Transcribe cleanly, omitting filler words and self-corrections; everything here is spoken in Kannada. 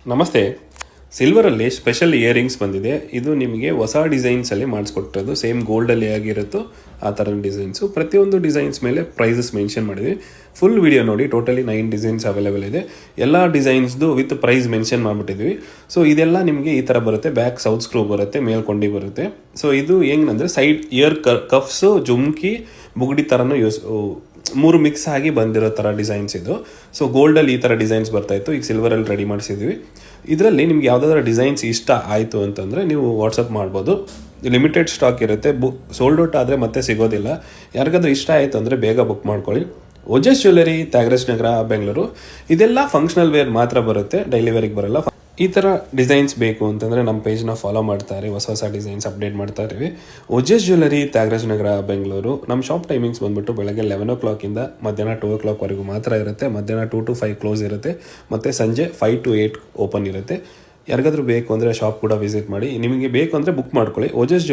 ನಮಸ್ತೆ. ಸಿಲ್ವರಲ್ಲಿ ಸ್ಪೆಷಲ್ ಇಯರಿಂಗ್ಸ್ ಬಂದಿದೆ. ಇದು ನಿಮಗೆ ಹೊಸ ಡಿಸೈನ್ಸಲ್ಲಿ ಮಾಡಿಸ್ಕೊಟ್ಟಿರೋದು. ಸೇಮ್ ಗೋಲ್ಡಲ್ಲಿ ಆಗಿರುತ್ತೋ ಆ ಥರ ಡಿಸೈನ್ಸು. ಪ್ರತಿಯೊಂದು ಡಿಸೈನ್ಸ್ ಮೇಲೆ ಪ್ರೈಸಸ್ ಮೆನ್ಷನ್ ಮಾಡಿದ್ವಿ. ಫುಲ್ ವಿಡಿಯೋ ನೋಡಿ. ಟೋಟಲಿ 9 ಡಿಸೈನ್ಸ್ ಅವೈಲೇಬಲ್ ಇದೆ. ಎಲ್ಲ ಡಿಸೈನ್ಸ್ದು ವಿತ್ ಪ್ರೈಸ್ ಮೆನ್ಷನ್ ಮಾಡಿಬಿಟ್ಟಿದ್ವಿ. ಸೊ ಇದೆಲ್ಲ ನಿಮಗೆ ಈ ಥರ ಬರುತ್ತೆ. ಬ್ಯಾಕ್ ಸೌತ್ ಸ್ಕ್ರೂ ಬರುತ್ತೆ, ಮೇಲ್ಕೊಂಡಿ ಬರುತ್ತೆ. ಸೊ ಇದು ಹೆಂಗಂದರೆ ಸೈಡ್ ಇಯರ್ ಕಫ್ಸು, ಜುಮ್ಕಿ, ಬುಗುಡಿ ಥರನೂ ಮೂರು ಮಿಕ್ಸ್ ಆಗಿ ಬಂದಿರೋ ಥರ ಡಿಸೈನ್ಸ್ ಇದು. ಸೊ ಗೋಲ್ಡಲ್ಲಿ ಈ ಥರ ಡಿಸೈನ್ಸ್ ಬರ್ತಾಯಿತ್ತು. ಈಗ ಸಿಲ್ವರಲ್ಲಿ ರೆಡಿ ಮಾಡಿಸಿದ್ವಿ. ಇದರಲ್ಲಿ ನಿಮ್ಗೆ ಯಾವುದಾದ್ರೂ ಡಿಸೈನ್ಸ್ ಇಷ್ಟ ಆಯಿತು ಅಂತಂದರೆ ನೀವು ವಾಟ್ಸಪ್ ಮಾಡ್ಬೋದು. ಲಿಮಿಟೆಡ್ ಸ್ಟಾಕ್ ಇರುತ್ತೆ. ಸೋಲ್ಡ್ ಔಟ್ ಆದರೆ ಮತ್ತೆ ಸಿಗೋದಿಲ್ಲ. ಯಾರಿಗಾದ್ರೂ ಇಷ್ಟ ಆಯಿತು ಅಂದರೆ ಬೇಗ ಬುಕ್ ಮಾಡ್ಕೊಳ್ಳಿ. ಓಜಸ್ ಜ್ಯುವೆಲರಿ, ತ್ಯಾಗರಾಜ್ ನಗರ, ಬೆಂಗಳೂರು. ಇದೆಲ್ಲ ಫಂಕ್ಷನಲ್ ವೇರ್ ಮಾತ್ರ ಬರುತ್ತೆ, ಡೈಲಿ ವೇರಿಗೆ ಬರಲ್ಲ. ಈ ಥರ ಡಿಸೈನ್ಸ್ ಬೇಕು ಅಂತಂದರೆ ನಮ್ಮ ಪೇಜ್ನ ಫಾಲೋ ಮಾಡ್ತಾರೆ. ಹೊಸ ಡಿಸೈನ್ಸ್ ಅಪ್ಡೇಟ್ ಮಾಡ್ತಾ ಇರ್ತೀವಿ. ಓಜಸ್ ಜ್ಯುವೆಲರಿ, ತ್ಯಾಗರಾಜ್ ನಗರ, ಬೆಂಗಳೂರು. ನಮ್ಮ ಶಾಪ್ ಟೈಮಿಂಗ್ಸ್ ಬಂದುಬಿಟ್ಟು ಬೆಳಗ್ಗೆ 11 o'clock ಮಧ್ಯಾಹ್ನ 2 o'clock ಮಾತ್ರ ಇರುತ್ತೆ. ಮಧ್ಯಾಹ್ನ 2 to 5 ಕ್ಲೋಸ್ ಇರುತ್ತೆ. ಮತ್ತು ಸಂಜೆ 5 to 8 ಓಪನ್ ಇರುತ್ತೆ. ಯಾರಿಗಾದ್ರೂ ಬೇಕು ಅಂದರೆ ಶಾಪ್ ಕೂಡ ವಿಸಿಟ್ ಮಾಡಿ. ನಿಮಗೆ ಬೇಕು ಅಂದರೆ ಬುಕ್ ಮಾಡ್ಕೊಳ್ಳಿ. ಓಜಸ್